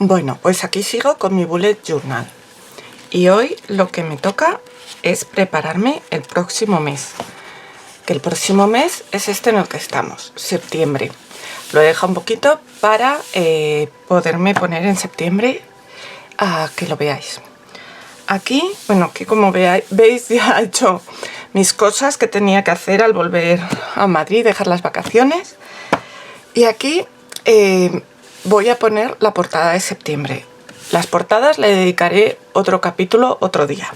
Bueno, pues aquí sigo con mi bullet journal y hoy lo que me toca es prepararme el próximo mes, que el próximo mes es este en el que estamos, septiembre. Lo he dejado un poquito para poderme poner en septiembre a que lo veáis. Aquí, bueno, que como veis ya he hecho mis cosas que tenía que hacer al volver a Madrid, dejar las vacaciones. Y aquí voy a poner la portada de septiembre. Las portadas le dedicaré otro capítulo otro día.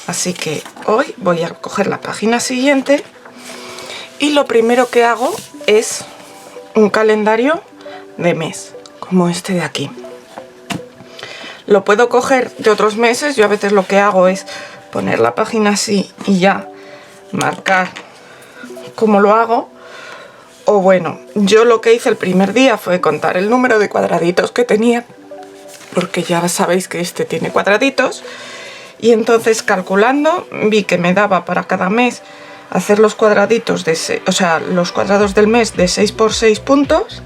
Así que hoy voy a coger la página siguiente y lo primero que hago es un calendario de mes, como este de aquí. Lo puedo coger de otros meses. Yo a veces lo que hago es poner la página así y ya marcar cómo lo hago. O bueno, yo lo que hice el primer día fue contar el número de cuadraditos que tenía, porque ya sabéis que este tiene cuadraditos, y entonces calculando vi que me daba para cada mes hacer los cuadraditos los cuadrados del mes de 6 por 6 puntos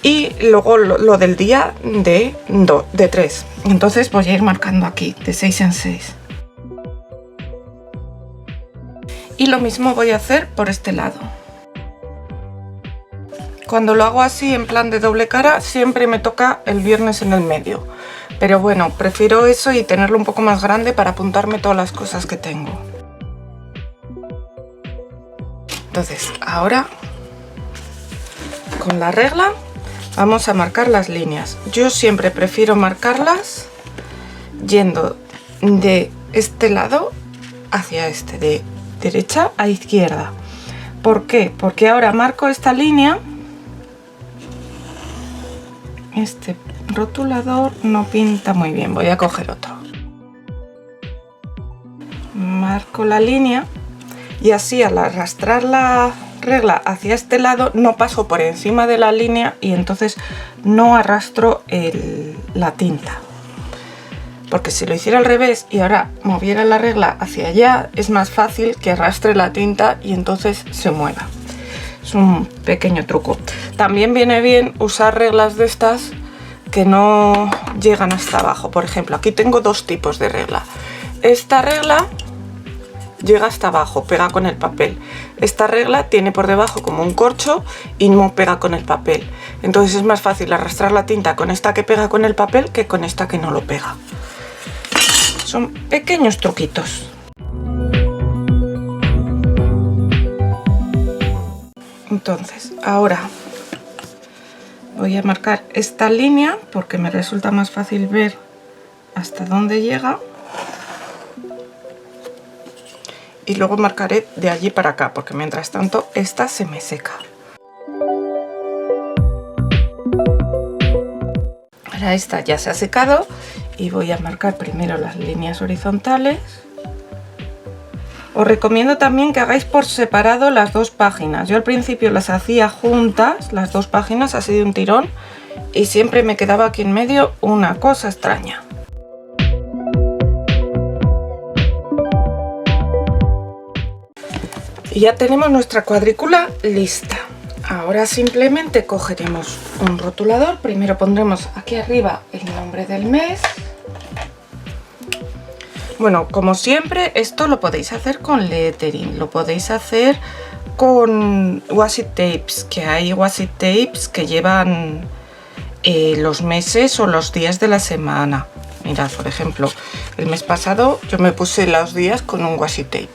y luego lo del día de 3. Entonces voy a ir marcando aquí de 6 en 6. Y lo mismo voy a hacer por este lado. Cuando lo hago así en plan de doble cara siempre me toca el viernes en el medio. Pero bueno, prefiero eso y tenerlo un poco más grande para apuntarme todas las cosas que tengo. Entonces ahora con la regla vamos a marcar las líneas. Yo siempre prefiero marcarlas yendo de este lado hacia este, de derecha a izquierda. ¿Por qué? Porque ahora marco esta línea. Este rotulador no pinta muy bien, voy a coger otro. Marco la línea y así al arrastrar la regla hacia este lado no paso por encima de la línea y entonces no arrastro la tinta. Porque si lo hiciera al revés y ahora moviera la regla hacia allá, es más fácil que arrastre la tinta y entonces se mueva. Es un pequeño truco. También viene bien usar reglas de estas que no llegan hasta abajo. Por ejemplo, aquí tengo dos tipos de regla. Esta regla llega hasta abajo, pega con el papel. Esta regla tiene por debajo como un corcho y no pega con el papel. Entonces es más fácil arrastrar la tinta con esta que pega con el papel que con esta que no lo pega. Son pequeños truquitos. Entonces, ahora voy a marcar esta línea porque me resulta más fácil ver hasta dónde llega. Y luego marcaré de allí para acá porque mientras tanto esta se me seca. Ahora esta ya se ha secado y voy a marcar primero las líneas horizontales. Os recomiendo también que hagáis por separado las dos páginas. Yo al principio las hacía juntas, las dos páginas así de un tirón, y siempre me quedaba aquí en medio una cosa extraña. Y ya tenemos nuestra cuadrícula lista. Ahora simplemente cogeremos un rotulador. Primero pondremos aquí arriba el nombre del mes. Bueno, como siempre, esto lo podéis hacer con lettering, lo podéis hacer con washi tapes, que hay washi tapes que llevan los meses o los días de la semana. Mirad, por ejemplo, el mes pasado yo me puse los días con un washi tape.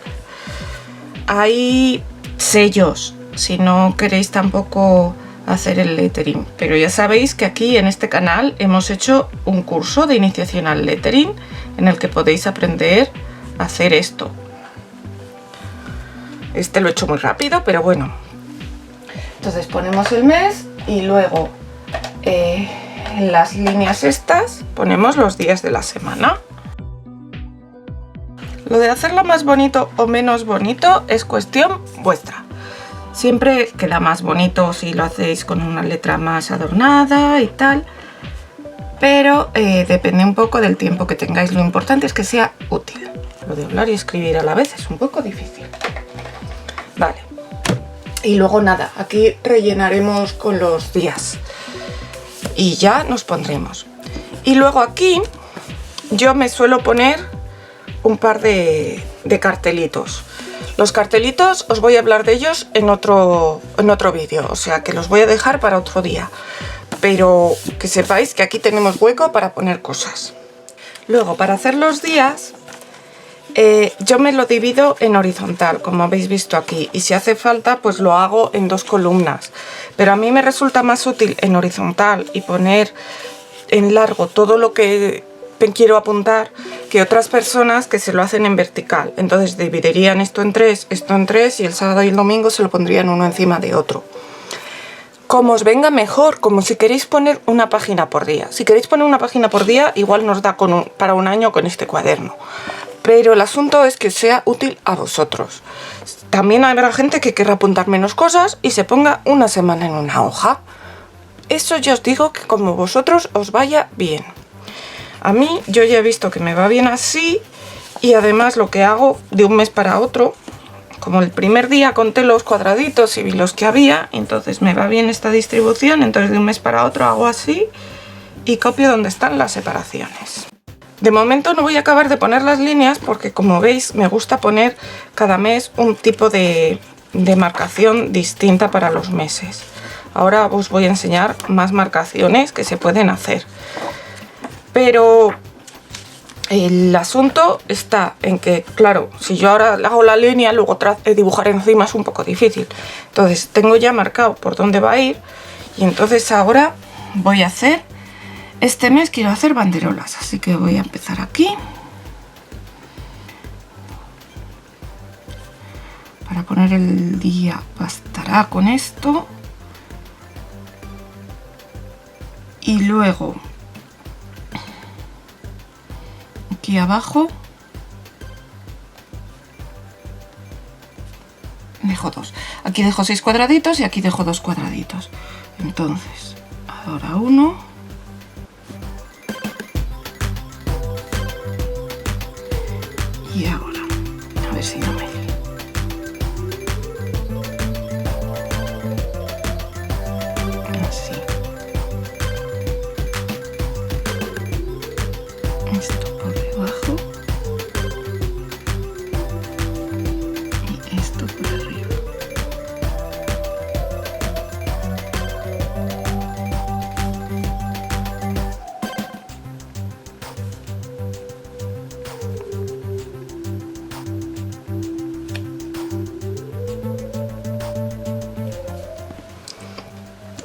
Hay sellos, si no queréis tampoco hacer el lettering, pero ya sabéis que aquí en este canal hemos hecho un curso de iniciación al lettering en el que podéis aprender a hacer esto. Este lo he hecho muy rápido, pero bueno. Entonces ponemos el mes y luego en las líneas estas ponemos los días de la semana. Lo de hacerlo más bonito o menos bonito es cuestión vuestra. Siempre queda más bonito si lo hacéis con una letra más adornada y tal, pero depende un poco del tiempo que tengáis. Lo importante es que sea útil. Lo de hablar y escribir a la vez es un poco difícil. Vale. Y luego nada, aquí rellenaremos con los días y ya nos pondremos. Y luego aquí yo me suelo poner un par de cartelitos. Los cartelitos os voy a hablar de ellos en otro vídeo, o sea que los voy a dejar para otro día. Pero que sepáis que aquí tenemos hueco para poner cosas. Luego, para hacer los días, yo me lo divido en horizontal, como habéis visto aquí. Y si hace falta, pues lo hago en 2 columnas. Pero a mí me resulta más útil en horizontal y poner en largo todo lo que quiero apuntar que otras personas que se lo hacen en vertical. Entonces dividirían esto en 3 y el sábado y el domingo se lo pondrían uno encima de otro. Como os venga mejor, como si queréis poner una página por día. Si queréis poner una página por día, igual nos da para un año con este cuaderno. Pero el asunto es que sea útil a vosotros. También habrá gente que querrá apuntar menos cosas y se ponga una semana en una hoja. Eso ya os digo que como vosotros os vaya bien. A mí yo ya he visto que me va bien así y además lo que hago de un mes para otro, como el primer día conté los cuadraditos y vi los que había, entonces me va bien esta distribución, entonces de un mes para otro hago así y copio donde están las separaciones. De momento no voy a acabar de poner las líneas porque, como veis, me gusta poner cada mes un tipo de marcación distinta para los meses. Ahora os voy a enseñar más marcaciones que se pueden hacer. Pero el asunto está en que, claro, si yo ahora hago la línea, luego dibujar encima es un poco difícil. Entonces tengo ya marcado por dónde va a ir y entonces ahora voy a hacer, este mes quiero hacer banderolas, así que voy a empezar aquí. Para poner el día bastará con esto. Y luego aquí abajo dejo 2. Aquí dejo 6 cuadraditos y aquí dejo 2 cuadraditos. Entonces, ahora uno. Y ahora, a ver si no me lío. Así. Esto por debajo. Y esto por arriba.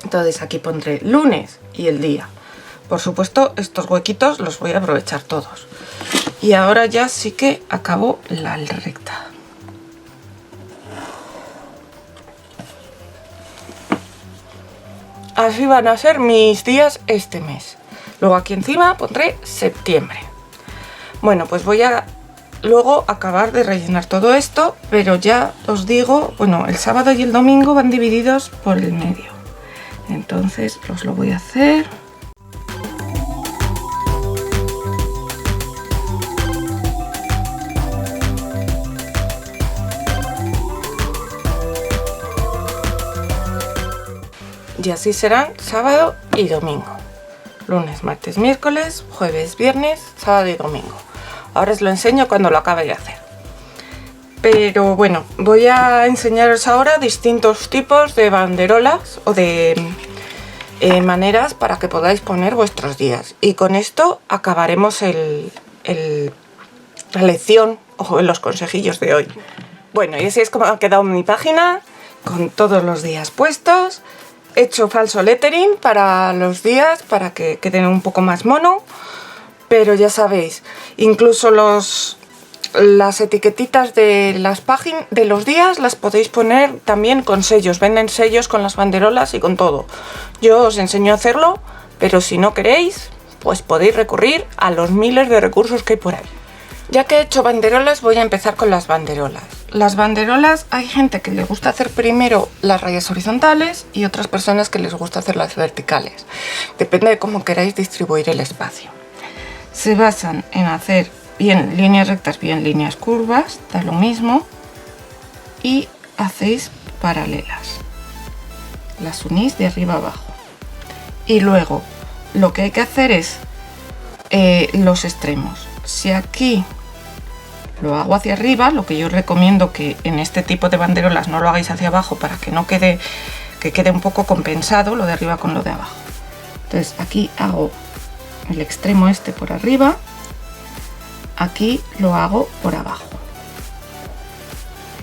Entonces aquí pondré lunes y el día. Por supuesto, estos huequitos los voy a aprovechar todos. Y ahora ya sí que acabo la recta. Así van a ser mis días este mes. Luego aquí encima pondré septiembre. Bueno, pues voy a luego acabar de rellenar todo esto, pero ya os digo, bueno, el sábado y el domingo van divididos por el medio. Entonces os lo voy a hacer. Y así serán sábado y domingo. Lunes, martes, miércoles, jueves, viernes, sábado y domingo. Ahora os lo enseño cuando lo acabe de hacer. Pero bueno, voy a enseñaros ahora distintos tipos de banderolas o de maneras para que podáis poner vuestros días. Y con esto acabaremos la lección o los consejillos de hoy. Bueno, y así es como ha quedado mi página, con todos los días puestos. He hecho falso lettering para los días, para que queden un poco más mono. Pero ya sabéis, incluso las etiquetitas de las páginas de los días las podéis poner también con sellos. Venden sellos con las banderolas y con todo. Yo os enseño a hacerlo, pero si no queréis, pues podéis recurrir a los miles de recursos que hay por ahí. Ya que he hecho banderolas, voy a empezar con las banderolas. Las banderolas, hay gente que le gusta hacer primero las rayas horizontales y otras personas que les gusta hacer las verticales. Depende de cómo queráis distribuir el espacio. Se basan en hacer bien líneas rectas, bien líneas curvas, da lo mismo, y hacéis paralelas. Las unís de arriba a abajo. Y luego lo que hay que hacer es los extremos. Si aquí lo hago hacia arriba, lo que yo recomiendo que en este tipo de banderolas no lo hagáis hacia abajo para que no quede, que quede un poco compensado lo de arriba con lo de abajo. Entonces aquí hago el extremo este por arriba, aquí lo hago por abajo.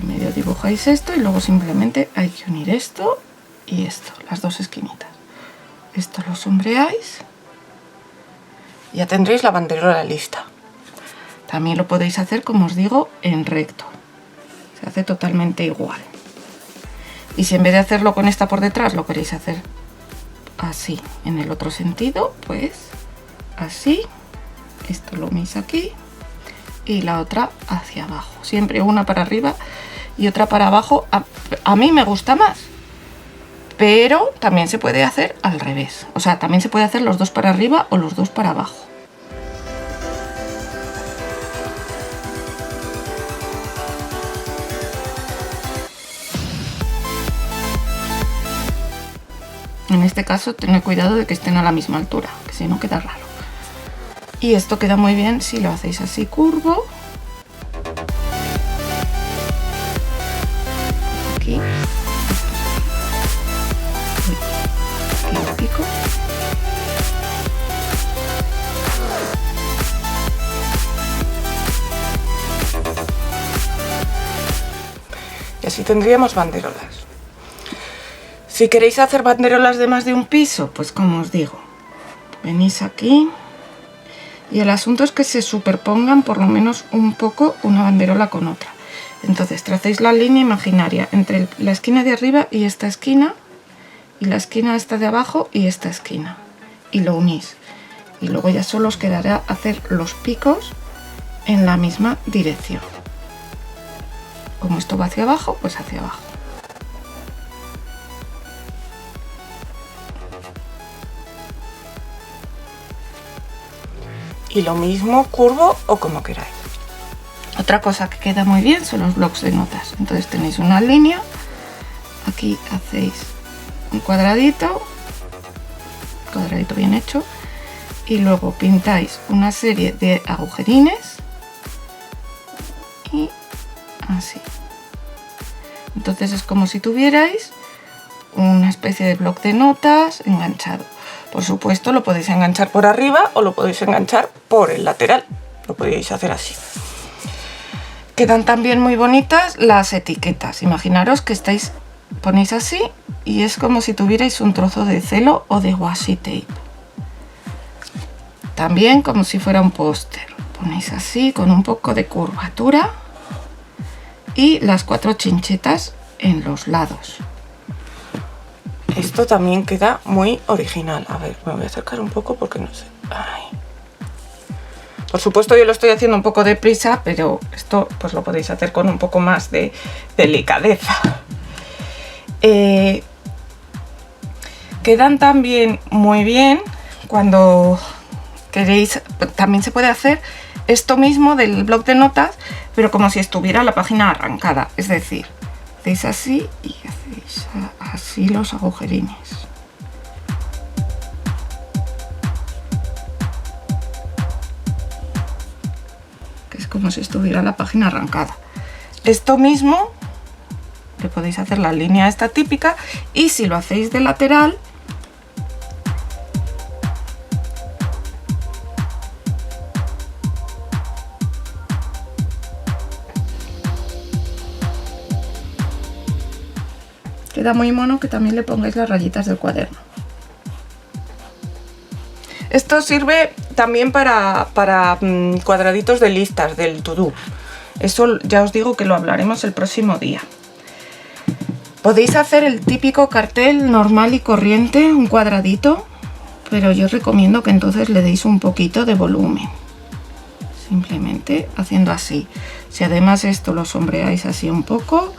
Medio dibujáis esto y luego simplemente hay que unir esto y esto, las dos esquinitas. Esto lo sombreáis. Ya tendréis la banderola lista. También lo podéis hacer, como os digo, en recto. Se hace totalmente igual. Y si en vez de hacerlo con esta por detrás lo queréis hacer así en el otro sentido, pues así. Esto lo unís aquí y la otra hacia abajo. Siempre una para arriba y otra para abajo. A mí me gusta más, pero también se puede hacer al revés. O sea, también se puede hacer los dos para arriba o los dos para abajo. En este caso, tened cuidado de que estén a la misma altura, que si no queda raro. Y esto queda muy bien si lo hacéis así curvo. Aquí. Aquí lo pico. Y así tendríamos banderolas. Si queréis hacer banderolas de más de un piso, pues como os digo, venís aquí y el asunto es que se superpongan por lo menos un poco una banderola con otra. Entonces tracéis la línea imaginaria entre la esquina de arriba y esta esquina, y la esquina esta de abajo y esta esquina, y lo unís. Y luego ya solo os quedará hacer los picos en la misma dirección. Como esto va hacia abajo, pues hacia abajo. Y lo mismo curvo o como queráis. Otra cosa que queda muy bien son los blocs de notas. Entonces tenéis una línea, aquí hacéis un cuadradito bien hecho, y luego pintáis una serie de agujerines y así. Entonces es como si tuvierais una especie de bloc de notas enganchado. Por supuesto, lo podéis enganchar por arriba o lo podéis enganchar por el lateral. Lo podéis hacer así. Quedan también muy bonitas las etiquetas. Imaginaros que ponéis así y es como si tuvierais un trozo de celo o de washi tape. También como si fuera un póster. Ponéis así con un poco de curvatura y las 4 chinchetas en los lados. Esto también queda muy original. A ver, me voy a acercar un poco porque no sé. Ay. Por supuesto yo lo estoy haciendo un poco deprisa, pero esto pues lo podéis hacer con un poco más de delicadeza. Quedan también muy bien cuando queréis. También se puede hacer esto mismo del bloc de notas, pero como si estuviera la página arrancada. Es decir, hacéis así y hacéis así los agujerines. Que es como si estuviera la página arrancada. Esto mismo le podéis hacer la línea esta típica, y si lo hacéis de lateral, queda muy mono que también le pongáis las rayitas del cuaderno. Esto sirve también para cuadraditos de listas del to-do. Eso ya os digo que lo hablaremos el próximo día. Podéis hacer el típico cartel normal y corriente, un cuadradito, pero yo os recomiendo que entonces le deis un poquito de volumen. Simplemente haciendo así. Si además esto lo sombreáis así un poco,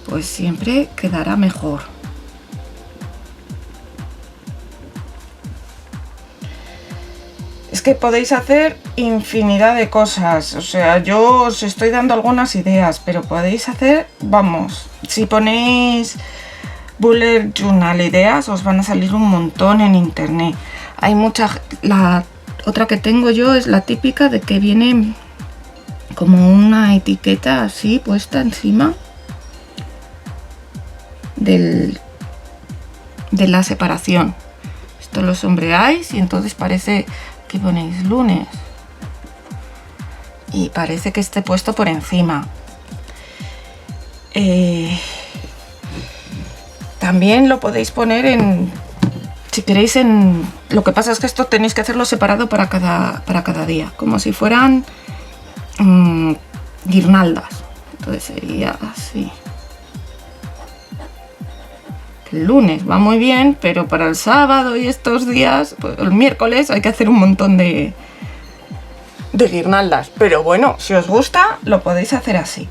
pues siempre quedará mejor. Es que podéis hacer infinidad de cosas. O sea, yo os estoy dando algunas ideas, pero podéis hacer, vamos, si ponéis bullet journal ideas, os van a salir un montón en internet. Hay muchas, Otra que tengo yo es la típica de que viene como una etiqueta así puesta encima de la separación. Esto lo sombreáis y entonces parece que ponéis lunes y parece que esté puesto por encima. También lo podéis poner en, si queréis, en, lo que pasa es que esto tenéis que hacerlo separado para cada día, como si fueran guirnaldas. Entonces sería así. El lunes va muy bien, pero para el sábado y estos días, pues el miércoles hay que hacer un montón de guirnaldas. Pero bueno, si os gusta, lo podéis hacer así.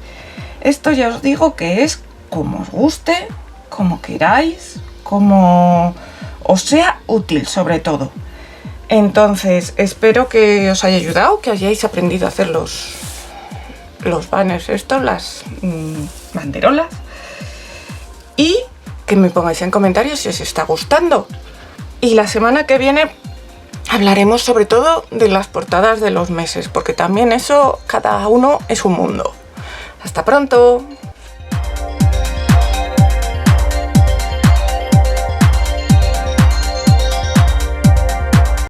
Esto ya os digo que es como os guste, como queráis, como os sea útil sobre todo. Entonces, espero que os haya ayudado, que hayáis aprendido a hacer los banners estos, las banderolas. Y que me pongáis en comentarios si os está gustando. Y la semana que viene hablaremos sobre todo de las portadas de los meses, porque también eso, cada uno es un mundo. Hasta pronto.